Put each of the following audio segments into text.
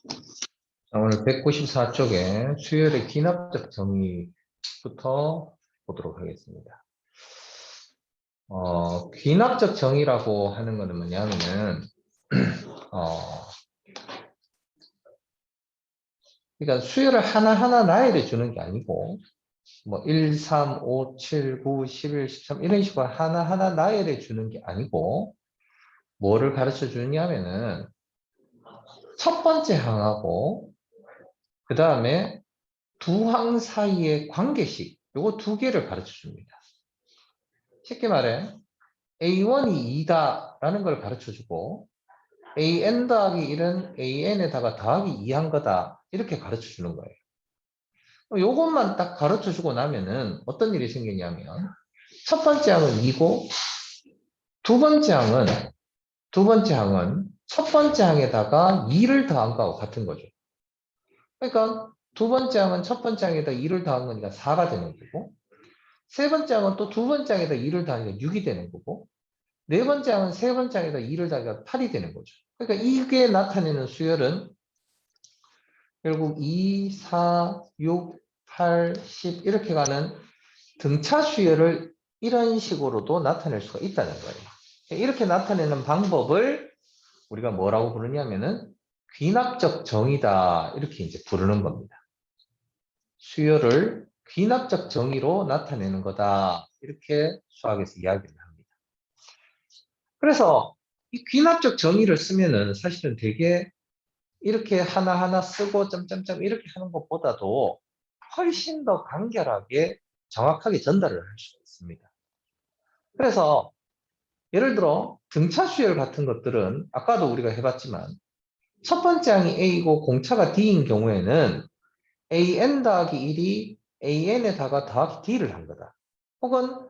자, 오늘 194쪽에 수열의 기납적 정의부터 보도록 하겠습니다. 기납적 정의라고 하는 것은 뭐냐면은, 그러니까 수열을 하나하나 나열해 주는 게 아니고, 뭐, 1, 3, 5, 7, 9, 11, 13, 이런 식으로 하나하나 나열해 주는 게 아니고, 뭐를 가르쳐 주냐면은, 첫 번째 항하고, 그 다음에 두 항 사이의 관계식, 요거 두 개를 가르쳐 줍니다. 쉽게 말해, A1이 2다 라는 걸 가르쳐 주고, AN 더하기 1은 AN에다가 더하기 2한 거다. 이렇게 가르쳐 주는 거예요. 요것만 딱 가르쳐 주고 나면은 어떤 일이 생기냐면, 첫 번째 항은 2고, 두 번째 항은 첫 번째 항에다가 2를 더한 거하고 같은 거죠. 그러니까 두 번째 항은 첫 번째 항에다 2를 더한 거니까 4가 되는 거고, 세 번째 항은 또 두 번째 항에다 2를 더하니까 6이 되는 거고, 네 번째 항은 세 번째 항에다 2를 더하니까 8이 되는 거죠. 그러니까 이게 나타내는 수열은 결국 2, 4, 6, 8, 10 이렇게 가는 등차 수열을 이런 식으로도 나타낼 수가 있다는 거예요. 이렇게 나타내는 방법을 우리가 뭐라고 부르냐면은 귀납적 정의다 이렇게 이제 부르는 겁니다. 수열을 귀납적 정의로 나타내는 거다 이렇게 수학에서 이야기를 합니다. 그래서 이 귀납적 정의를 쓰면은 사실은 되게 이렇게 하나하나 쓰고 점점점 이렇게 하는 것보다도 훨씬 더 간결하게 정확하게 전달을 할 수가 있습니다. 그래서 예를 들어 등차 수열 같은 것들은 아까도 우리가 해봤지만 첫 번째 항이 A고 공차가 D인 경우에는 AN 더하기 1이 AN에다가 더하기 D를 한 거다. 혹은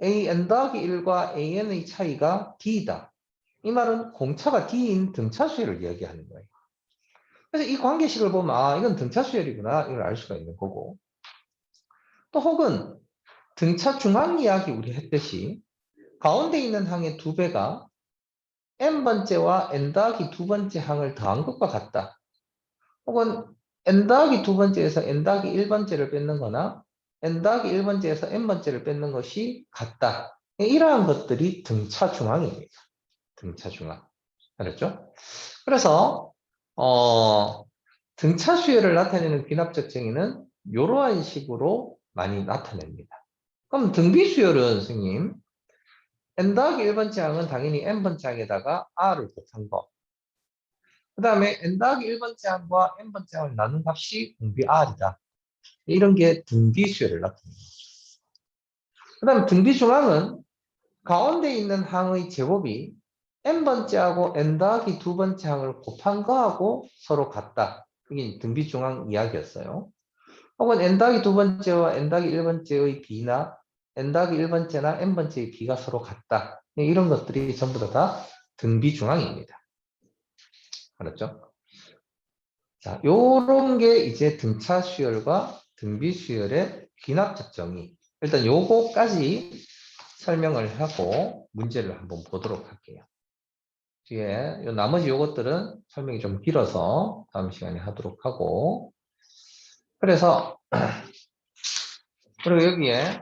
AN 더하기 1과 AN의 차이가 D다. 이 말은 공차가 D인 등차 수열을 이야기하는 거예요. 그래서 이 관계식을 보면 아 이건 등차 수열이구나 이걸 알 수가 있는 거고, 또 혹은 등차 중항 이야기 우리 했듯이 가운데 있는 항의 두 배가 n번째와 n 더하기 두 번째 항을 더한 것과 같다. 혹은 n 더하기 두 번째에서 n 더하기 1번째를 뺏는 거나 n 더하기 1번째에서 n번째를 뺏는 것이 같다. 이러한 것들이 등차 중항입니다. 등차 중항. 알았죠? 그래서 등차 수열을 나타내는 귀납적 정의는 이러한 식으로 많이 나타냅니다. 그럼 등비 수열은 선생님 n 더하기 1번째 항은 당연히 n번째 항에다가 r을 곱한 거. 그 다음에 n 더하기 1번째 항과 n번째 항을 나눈 값이 등비 r이다. 이런 게 등비 수열을 나타냅니다. 그 다음 등비 중항은 가운데 있는 항의 제곱이 n번째하고 n 더하기 두 번째 항을 곱한 거하고 서로 같다. 이게 등비 중항 이야기였어요. 혹은 n 더하기 두 번째와 n 더하기 1번째의 b나 n 더하기 1번째나 n번째의 b가 서로 같다. 이런 것들이 전부 다 등비 중항입니다. 알았죠? 자, 요런 게 이제 등차 수열과 등비 수열의 귀납적 정의. 일단 요거까지 설명을 하고 문제를 한번 보도록 할게요. 뒤에 요 나머지 요것들은 설명이 좀 길어서 다음 시간에 하도록 하고, 그래서 그리고 여기에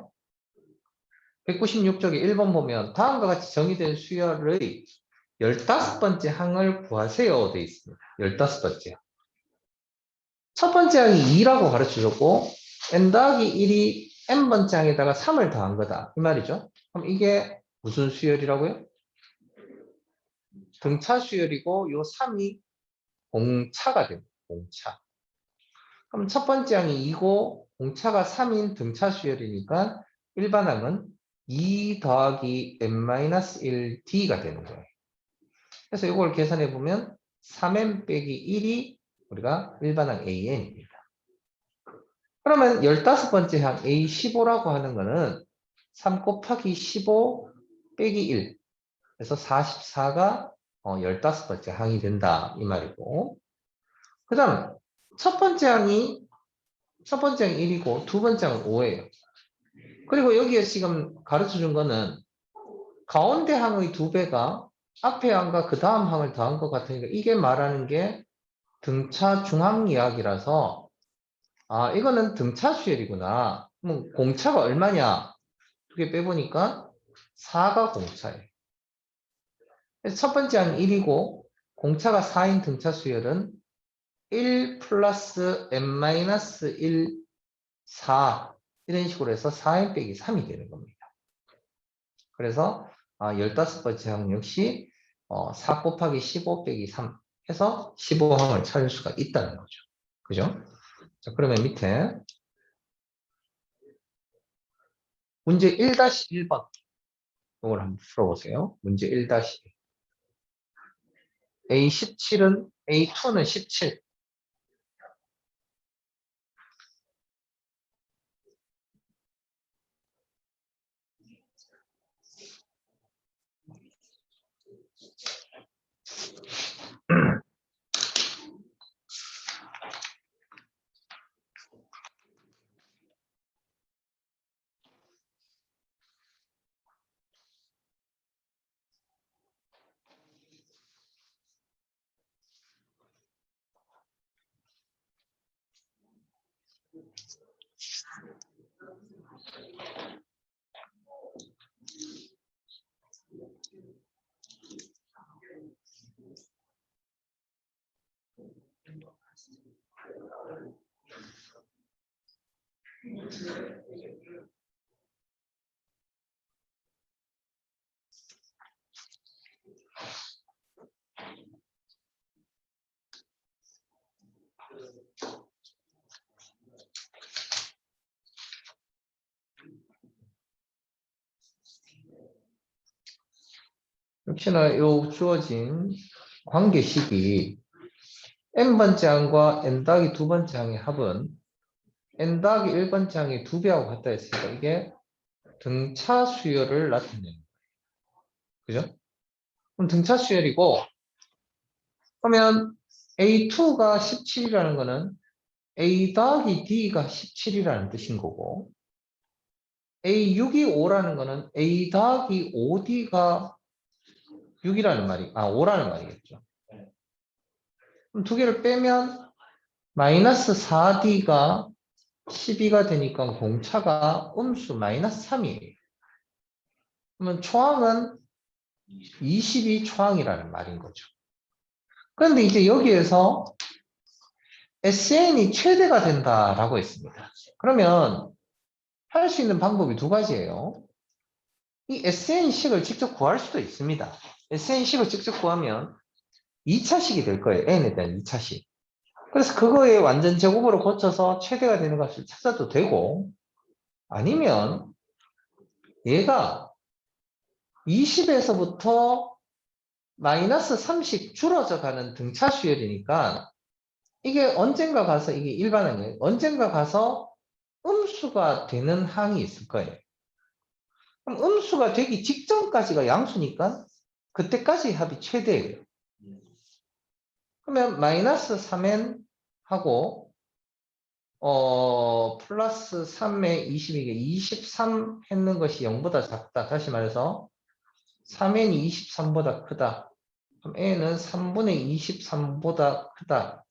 196쪽에 1번 보면 다음과 같이 정의된 수열의 15번째 항을 구하세요 되어 있습니다. 15번째. 첫 번째 항이 2라고 가르쳐줬고 n 더하기 1이 n번째 항에다가 3을 더한 거다. 이 말이죠. 그럼 이게 무슨 수열이라고요? 등차 수열이고 요 3이 공차가 됩니다. 공차. 그럼 첫 번째 항이 2고 공차가 3인 등차 수열이니까 일반항은 2 더하기 n-1d가 되는 거예요. 그래서 이걸 계산해 보면 3n 빼기 1이 우리가 일반항 AN입니다. 그러면 15번째 항 A15라고 하는 거는 3 곱하기 15 빼기 1. 그래서 44가 15번째 항이 된다. 이 말이고. 그 다음, 첫 번째 항이 1이고, 두 번째 항은 5예요. 그리고 여기에 지금 가르쳐 준 거는 가운데 항의 두 배가 앞에 항과 그 다음 항을 더한 것 같으니까 이게 말하는 게 등차 중앙 이야기라서 아 이거는 등차 수열이구나. 그럼 공차가 얼마냐? 두 개 빼보니까 4가 공차예요. 그래서 첫 번째 항 1이고 공차가 4인 등차 수열은 1 플러스 n-1 4 이런 식으로 해서 4n 빼기 3이 되는 겁니다. 그래서 15번째 항 역시 4 곱하기 15 빼기 3 해서 15항을 찾을 수가 있다는 거죠. 그죠? 자, 그러면 밑에 문제 1-1번 이걸 한번 풀어보세요. 문제 1-1 A17은 A2는 17 역시나 요 주어진 관계식이 n번째 항과 n 더하기 두 번째 항의 합은 n 더하기 1번째 항의 2배하고 같다 했으니까 이게 등차 수열을 나타내는 거예요. 그죠? 그럼 등차 수열이고 그러면 A2가 17이라는 거는 A 더하기 D가 17이라는 뜻인 거고 A6이 5라는 거는 A 더하기 5D가 6이라는 말이, 5라는 말이겠죠. 그럼 두 개를 빼면 마이너스 4D가 12가 되니까 공차가 음수 마이너스 3이에요. 그러면 초항은 22 초항이라는 말인 거죠. 그런데 이제 여기에서 SN이 최대가 된다라고 했습니다. 그러면 할 수 있는 방법이 두 가지예요. 이 SN식을 직접 구할 수도 있습니다. SN식을 직접 구하면 2차식이 될 거예요. N에 대한 2차식. 그래서 그거에 완전 제곱으로 고쳐서 최대가 되는 값을 찾아도 되고 아니면 얘가 20에서부터 마이너스 30 줄어져 가는 등차 수열이니까 이게 언젠가 가서 이게 일반항이에요. 언젠가 가서 음수가 되는 항이 있을 거예요. 그럼 음수가 되기 직전까지가 양수니까 그때까지 합이 최대예요. 그러면 마이너스 3n 하고 플러스 3의 20이게 23 했는 것이 0보다 작다. 다시 말해서 3n이 23보다 크다. 그럼 n은 3분의 23보다 크다.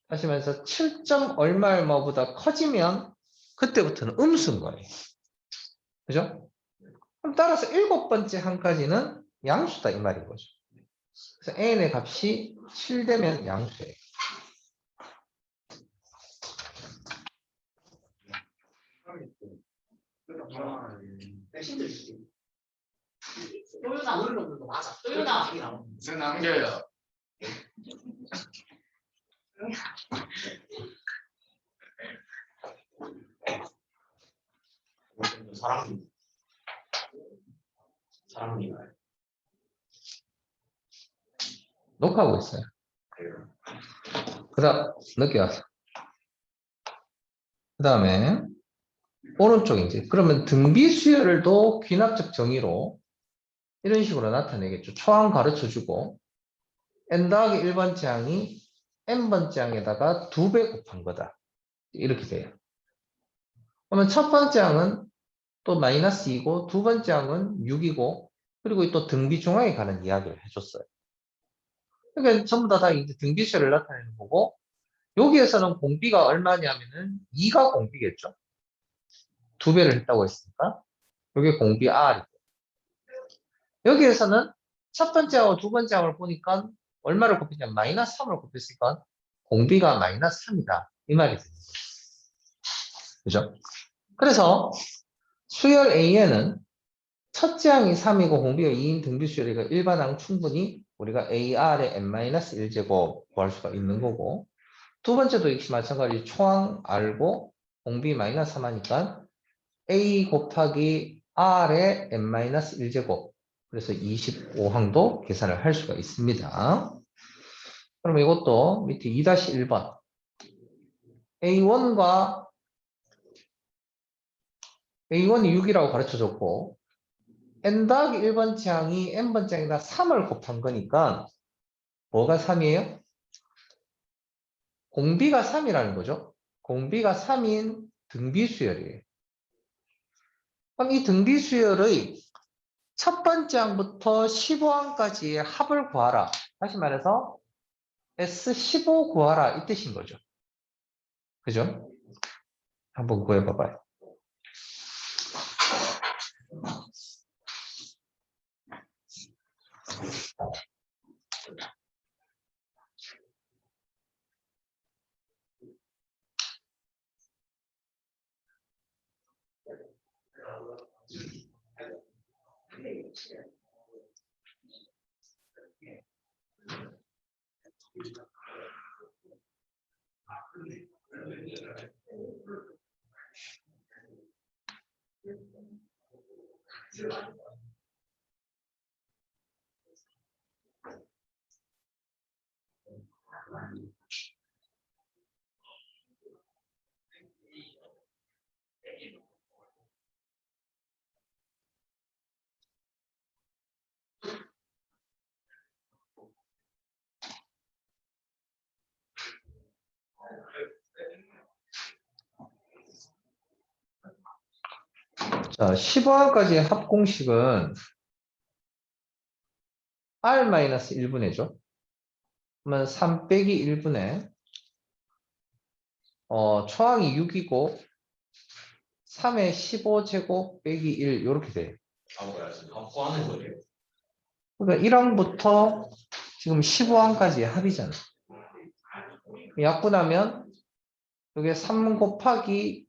다시 말해서 7점 얼마 얼마보다 커지면 그때부터는 음수인 거예요. 그죠? 그럼 따라서 7번째 항까지는 양수다 이 말인 거죠. 그래서 n의 값이 7 되면 양수예요. 도윤아 무슨 남겨요? 사랑니가요. 녹화하고 있어요. 그다음 늦게 와서. 그 다음에 오른쪽 이제 그러면 등비 수열도 귀납적 정의로 이런 식으로 나타내겠죠. 초항 가르쳐주고 n 더하기 1번째 항이 n번째 항에다가 2배 곱한 거다. 이렇게 돼요. 그러면 첫 번째 항은 또 마이너스 2고 두 번째 항은 6이고 그리고 또 등비 중항에 관한 이야기를 해줬어요. 그러니까 전부 다 이제 등비 수열을 나타내는 거고 여기에서는 공비가 얼마냐면은 2가 공비겠죠. 2배를 했다고 했으니까. 여기 공비 R이고. 여기에서는 첫 번째하고 두 번째하고 보니까 얼마를 곱했냐면 마이너스 3을 곱했으니까 공비가 마이너스 3이다. 이 말이 되는 거죠. 그죠? 그래서 수열 A에는 첫째 항이 3이고 공비가 2인 등비 수열이가 일반항 충분히 우리가 AR의 n-1제곱 구할 수가 있는 거고, 두 번째도 역시 마찬가지 초항 R고 공비 마이너스 3 하니까 A 곱하기 R의 n-1제곱, 그래서 25항도 계산을 할 수가 있습니다. 그럼 이것도 밑에 2-1번 A1과 A1이 6이라고 가르쳐줬고 n 더하기 1번째 항이 n번째 항에다 3을 곱한 거니까 뭐가 3이에요? 공비가 3이라는 거죠. 공비가 3인 등비수열이에요. 그럼 이 등비수열의 첫 번째 항부터 15항까지의 합을 구하라. 다시 말해서 S15 구하라 이 뜻인 거죠. 그죠? 한번 구해봐봐요. 자, 15항까지의 합공식은 R-1분의죠. 그러면 3 빼기 1분의 초항이 6이고 3의 15제곱 빼기 1 이렇게 돼요. 구하는 거예요. 그러니까 1항부터 지금 15항까지의 합이잖아요. 약분하면 여기 3 곱하기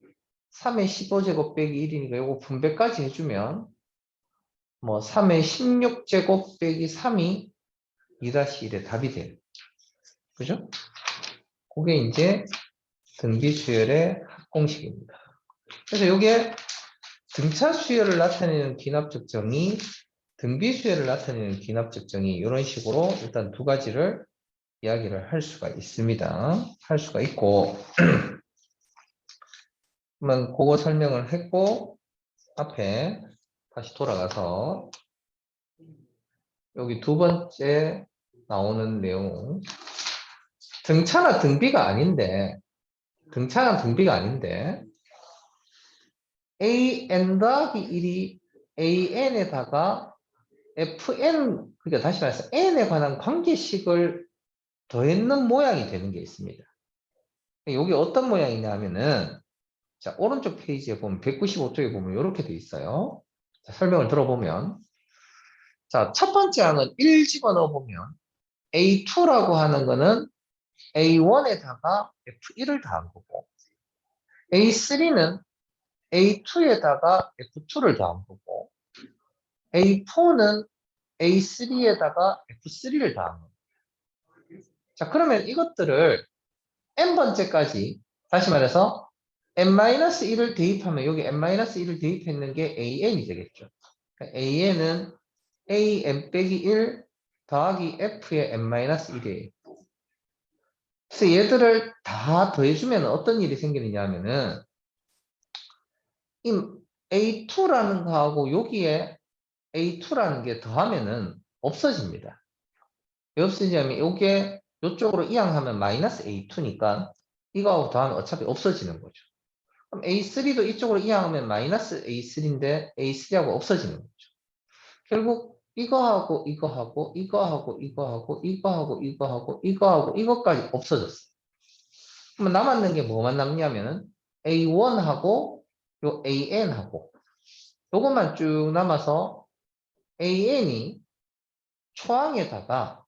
3의 15제곱 빼기 1이니까 이거 분배까지 해주면 뭐 3의 16제곱 빼기 3이 2-1의 답이 돼요. 그죠? 그게 이제 등비수열의 합공식입니다. 그래서 이게 등차 수열을 나타내는 기납적 정의, 등비수열을 나타내는 기납적 정의 이런 식으로 일단 두 가지를 이야기를 할 수가 있습니다. 할 수가 있고 그러면 그거 설명을 했고 앞에 다시 돌아가서 여기 두 번째 나오는 내용 등차나 등비가 아닌데 AN 더하기 1이 AN에다가 FN, 그러니까 다시 말해서 N에 관한 관계식을 더했는 모양이 되는 게 있습니다. 이게 어떤 모양이냐 하면은, 자, 오른쪽 페이지에 보면 195쪽에 보면 이렇게 돼 있어요. 자, 설명을 들어보면, 자, 첫 번째 항은 1 집어넣어 보면 A2라고 하는 거는 A1에다가 F1을 더한 거고, A3는 A2에다가 F2를 더한 거고, A4는 A3에다가 F3를 더한 거고. 자, 그러면 이것들을 n번째까지, 다시 말해서 n-1을 대입하면 여기 n-1을 대입했는 게 an이 되겠죠. 그러니까 an은 an 빼기 1 더하기 f의 n-1이에요. 그래서 얘들을 다 더해주면 어떤 일이 생기느냐 하면은 이 A2라는 거하고 여기에 A2라는 게 더하면은 없어집니다. 왜 없어지냐면 이게 이쪽으로 이항하면 마이너스 A2니까 이거하고 더하면 어차피 없어지는 거죠. 그럼 A3도 이쪽으로 이항하면 마이너스 A3인데 A3하고 없어지는 거죠. 결국 이거하고 이거하고 이거하고 이거하고 이거하고 이거하고 이거하고 이거까지 없어졌어요. 그러면 남았는 게 뭐만 남냐면은 A1하고 요 AN하고 요것만 쭉 남아서 AN이 초항에다가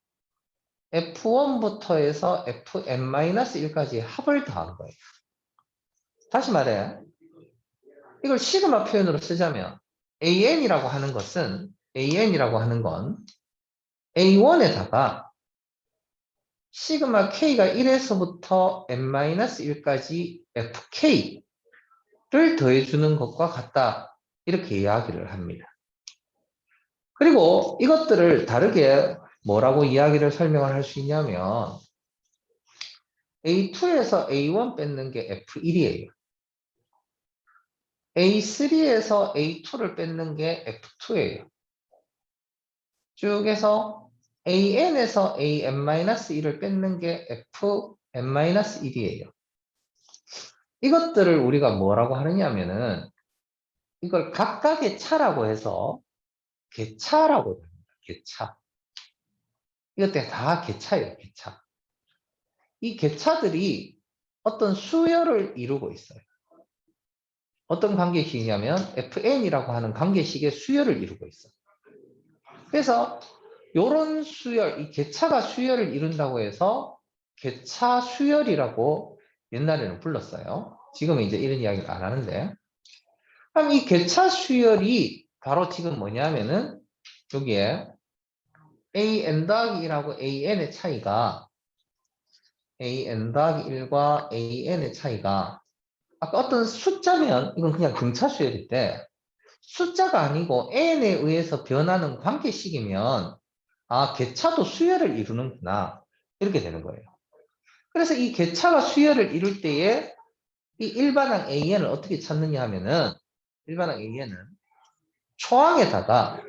F1부터 해서 Fn-1까지 합을 더한 거예요. 다시 말해. 이걸 시그마 표현으로 쓰자면 AN이라고 하는 건 A1에다가 시그마 K가 1에서부터 n-1까지 FK를 더해주는 것과 같다. 이렇게 이야기를 합니다. 그리고 이것들을 다르게 뭐라고 이야기를 설명을 할 수 있냐면 A2에서 A1 뺏는 게 F1이에요. A3에서 A2를 뺏는 게 F2예요. 쭉 해서 AN에서 AN-1을 뺏는 게 FN-1이에요. 이것들을 우리가 뭐라고 하느냐면은 이걸 각각의 차라고 해서 개차라고 합니다. 개차. 이것들 다 개차예요. 개차. 이 개차들이 어떤 수열을 이루고 있어요. 어떤 관계식이냐면 FN이라고 하는 관계식의 수열을 이루고 있어요. 그래서 이런 수열, 이 개차가 수열을 이룬다고 해서 개차 수열이라고 옛날에는 불렀어요. 지금은 이제 이런 이야기를 안 하는데. 그럼 이 개차 수열이 바로 지금 뭐냐면은 여기에 AN 더하기 1하고 AN의 차이가 AN 더하기 1과 AN의 차이가 아까 어떤 숫자면 이건 그냥 등차 수열일 때 숫자가 아니고 N에 의해서 변하는 관계식이면 아, 개차도 수열을 이루는구나. 이렇게 되는 거예요. 그래서 이 개차가 수열을 이룰 때에 이 일반항 AN을 어떻게 찾느냐 하면은 일반항 AN은 초항에다가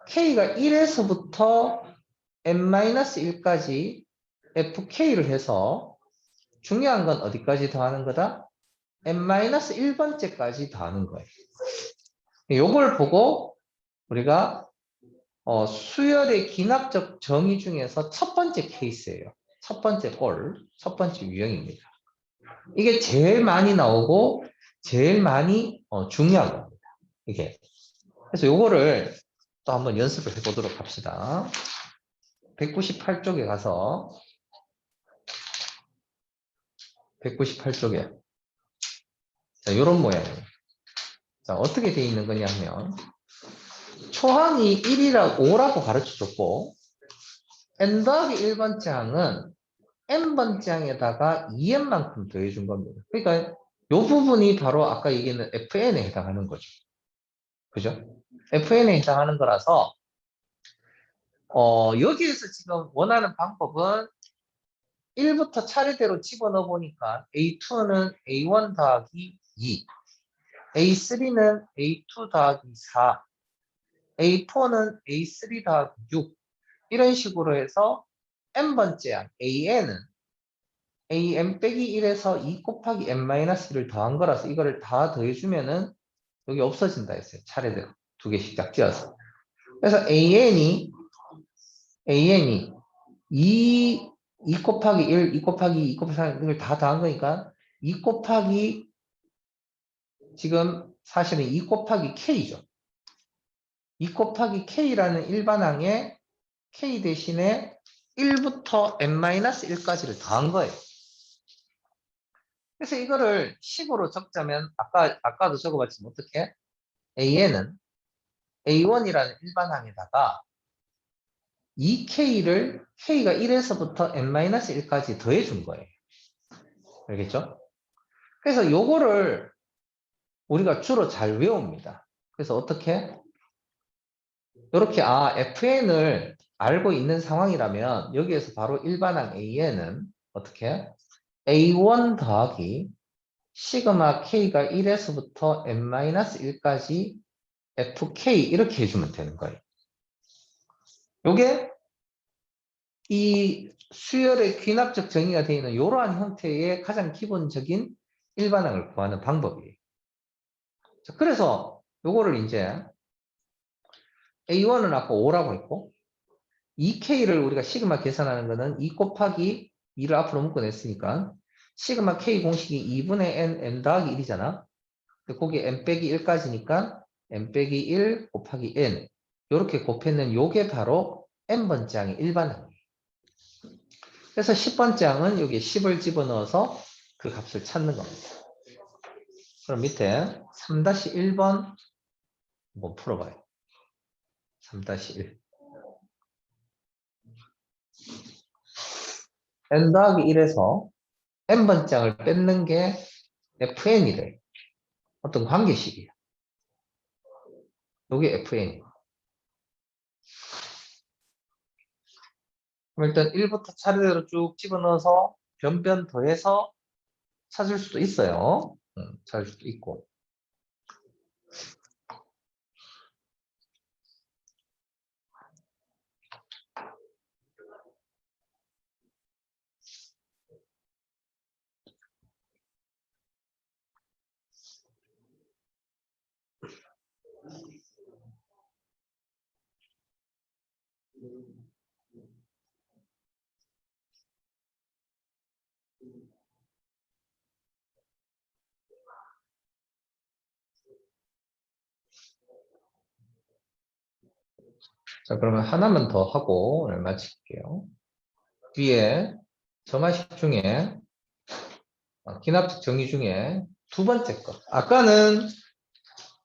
K가 1에서부터 n-1까지 FK를 해서 중요한 건 어디까지 더하는 거다? n-1번째까지 더하는 거예요. 요걸 보고 우리가 수열의 기납적 정의 중에서 첫 번째 케이스예요. 첫 번째 첫 번째 유형입니다. 이게 제일 많이 나오고 제일 많이 중요한 겁니다. 이게. 그래서 요거를 또 한번 연습을 해보도록 합시다. 198쪽에 가서 198쪽에 자, 요런 모양이에요. 자, 어떻게 되어 있는 거냐 하면 초항이 5라고 가르쳐줬고 n 더하기 1번째 항은 n번째 항에다가 2n만큼 더해준 겁니다. 그러니까 요 부분이 바로 아까 얘기했는 FN에 해당하는 거죠. 그죠? FN에 해당하는 거라서 여기에서 지금 원하는 방법은 1부터 차례대로 집어넣어 보니까 A2는 A1 더하기 2, A3는 A2 더하기 4, A4는 A3 더하기 6 이런 식으로 해서 n번째 항 AN은 AN 빼기 1에서 2 곱하기 n-1를 더한 거라서 이거를 다 더해주면은 여기 없어진다 했어요. 차례대로 두 개씩 딱 띄어서. 그래서 AN이 2 곱하기 1, 2 곱하기 2 곱하기 3 이걸 다 더한 거니까 2 곱하기 지금 사실은 2 곱하기 K죠. 2 곱하기 K라는 일반항에 K 대신에 1부터 n-1까지를 더한 거예요. 그래서 이거를 식으로 적자면 아까도 적어봤지만 어떻게? AN은 A1이라는 일반항에다가 2K를 K가 1에서부터 n-1까지 더해준 거예요. 알겠죠? 그래서 요거를 우리가 주로 잘 외웁니다. 그래서 어떻게? 이렇게 FN을 알고 있는 상황이라면 여기에서 바로 일반항 AN은 어떻게? A1 더하기 시그마 K가 1에서부터 n-1까지 FK 이렇게 해주면 되는 거예요. 요게 이 수열의 귀납적 정의가 되어 있는 이러한 형태의 가장 기본적인 일반항을 구하는 방법이에요. 자, 그래서 요거를 이제 A1은 아까 5라고 했고 2K를 우리가 시그마 계산하는 거는 2 곱하기 2를 앞으로 묶어냈으니까 시그마 K 공식이 2분의 n 더하기 1이잖아. 거기 n 빼기 1까지니까 n 빼기 1 곱하기 n 이렇게 곱했는 요게 바로 n번째 항의 일반항이에요. 그래서 10번째 항은 여기 10을 집어넣어서 그 값을 찾는 겁니다. 그럼 밑에 3-1번 한번 풀어봐요. 3-1 n 더하기 1에서 n번째 항을 뺏는 게 fn이래. 어떤 관계식이에요. 요게 fn이에요. 그럼 일단 1부터 차례대로 쭉 집어넣어서 변변 더해서 찾을 수도 있어요. 찾을 수도 있고. 자, 그러면 하나만 더 하고 오늘 마칠게요. 뒤에 점화식 중에 기납식 정의 중에 두 번째 거. 아까는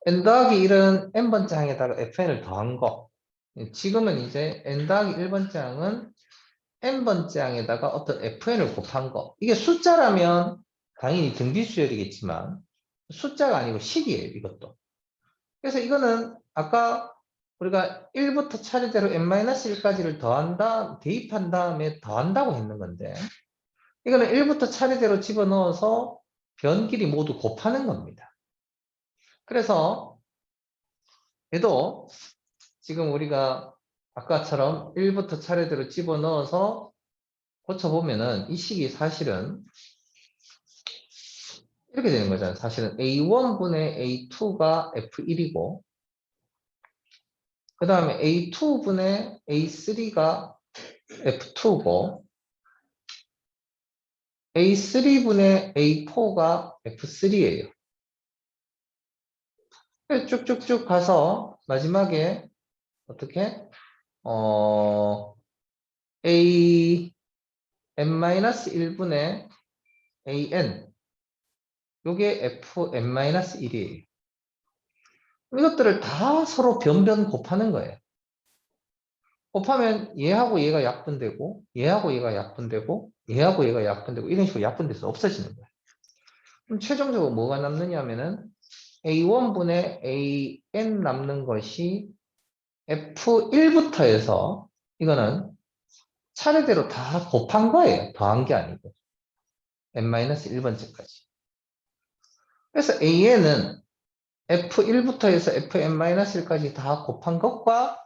n 더하기 1은 n번째 항에다가 fn을 더한 거. 지금은 이제 n 더하기 1번째 항은 n번째 항에다가 어떤 fn을 곱한 거. 이게 숫자라면 당연히 등비수열이겠지만 숫자가 아니고 식이에요, 이것도. 그래서 이거는 아까 우리가 1부터 차례대로 n-1까지를 더한다, 대입한 다음에 더한다고 했는 건데, 이거는 1부터 차례대로 집어넣어서 변끼리 모두 곱하는 겁니다. 그래서 얘도 지금 우리가 아까처럼 1부터 차례대로 집어넣어서 고쳐보면은 이 식이 사실은 이렇게 되는 거잖아요. 사실은 A1분의 A2가 F1이고, 그 다음에 A2분의 A3가 F2고, A3분의 A4가 F3예요. 쭉쭉쭉 가서 마지막에 어떻게 A n-1분의 an 요게 fn-1이에요. 이것들을 다 서로 변변 곱하는 거예요. 곱하면 얘하고 얘가 약분되고 얘하고 얘가 약분되고 얘하고 얘가 약분되고 이런 식으로 약분돼서 없어지는 거예요. 그럼 최종적으로 뭐가 남느냐 하면은 A1분의 an 남는 것이 F1부터 해서 이거는 차례대로 다 곱한 거예요. 더한 게 아니고 n-1번째까지. 그래서 an은 F1부터 해서 Fn-1까지 다 곱한 것과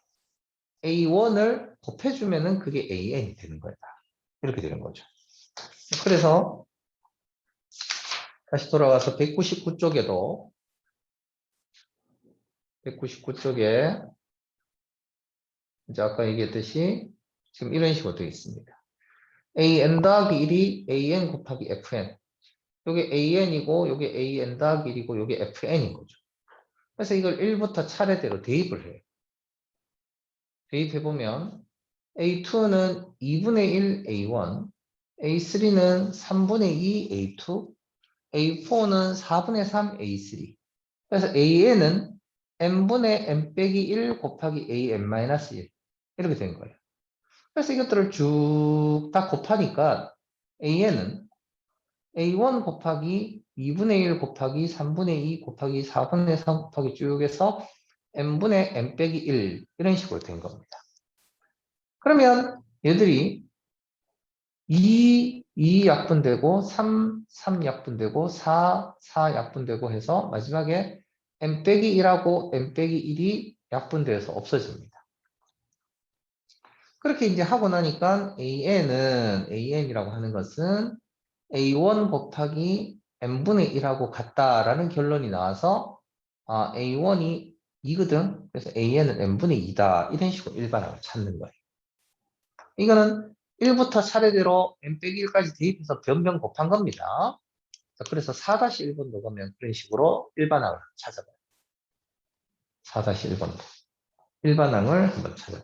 A1을 곱해주면은 그게 AN이 되는 거다. 이렇게 되는 거죠. 그래서 다시 돌아가서 199쪽에도 199쪽에 이제 아까 얘기했듯이 지금 이런 식으로 되어 있습니다. AN 더하기 1이 AN 곱하기 FN. 요게 AN이고 요게 AN 더하기 1이고 요게 FN인 거죠. 그래서 이걸 1부터 차례대로 대입을 해요. 대입해보면 A2는 2분의 1 A1, A3는 3분의 2 A2, A4는 4분의 3 A3. 그래서 AN은 n분의 n 빼기 1 곱하기 AN-1 이렇게 된 거예요. 그래서 이것들을 쭉 다 곱하니까 AN은 A1 곱하기 2분의 1 곱하기 3분의 2 곱하기 4분의 3 곱하기 쭉 해서 n분의 n 빼기 1 이런 식으로 된 겁니다. 그러면 얘들이 2 약분되고 3 약분되고 4 약분되고 해서 마지막에 n 빼기 1하고 n 빼기 1이 약분되어서 없어집니다. 그렇게 이제 하고 나니까 AN이라고 하는 것은 A1 곱하기 n분의 1하고 같다라는 결론이 나와서 A1이 2거든. 그래서 AN은 n분의 2다. 이런 식으로 일반항을 찾는 거예요. 이거는 1부터 차례대로 n 빼기 1까지 대입해서 변변 곱한 겁니다. 자, 그래서 4-1번 넣으면 그런 식으로 일반항을 찾아봐요. 4-1번도. 일반항을 한번 찾아봐요.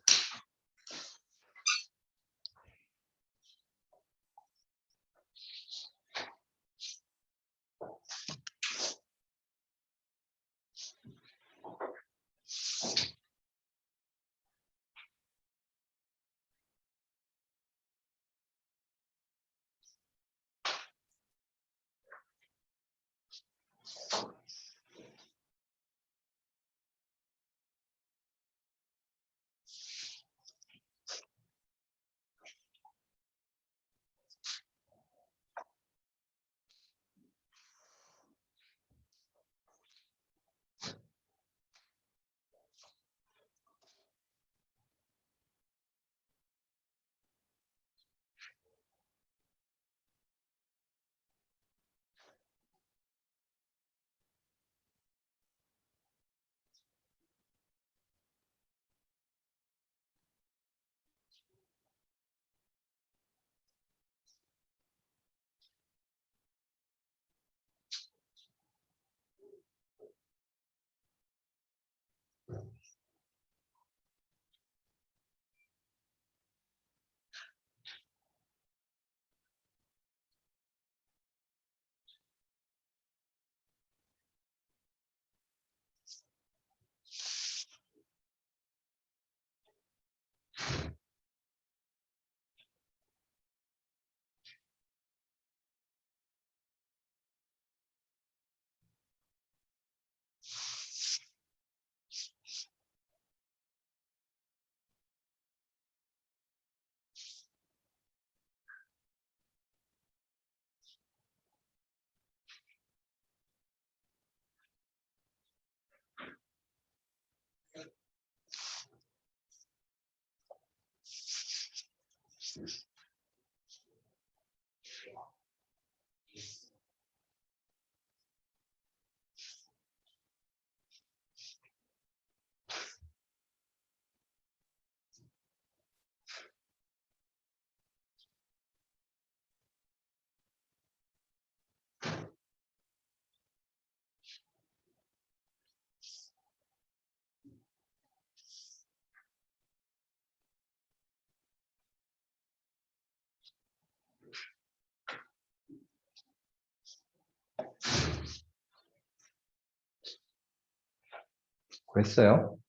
그랬어요?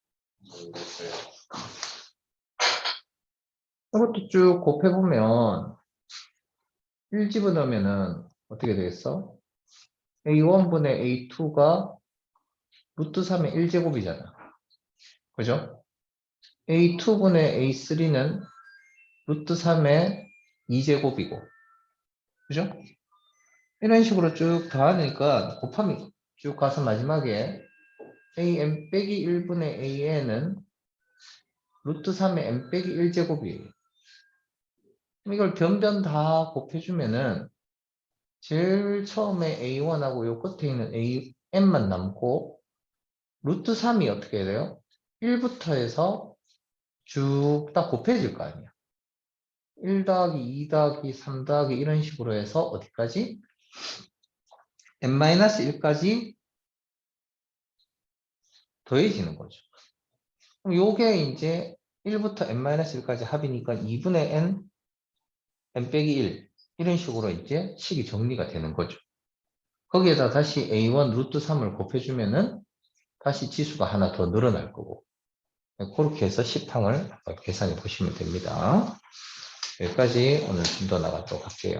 이것도 쭉 곱해보면 1 집어넣으면은 어떻게 되겠어? A1분의 A2가 루트 3의 1제곱이잖아. 그죠? A2분의 A3는 루트 3의 2제곱이고. 그죠? 이런 식으로 쭉 더하니까 곱하면 쭉 가서 마지막에 AN 빼기 1분의 AN은 루트 3의 n 빼기 1제곱이에요. 그럼 이걸 변변 다 곱해주면은 제일 처음에 A1하고 요 끝에 있는 AN만 남고 루트 3이 어떻게 돼요? 1부터 해서 쭉 다 곱해질 거 아니야. 1 더하기 2 더하기 3 더하기 이런 식으로 해서 어디까지? n-1까지 더해지는 거죠. 그럼 요게 이제 1부터 n-1까지 합이니까 2분의 n 빼기 1 이런 식으로 이제 식이 정리가 되는 거죠. 거기에다 다시 A1 루트 3을 곱해주면은 다시 지수가 하나 더 늘어날 거고. 그렇게 해서 10항을 계산해 보시면 됩니다. 여기까지 오늘 좀 더 나가도록 할게요.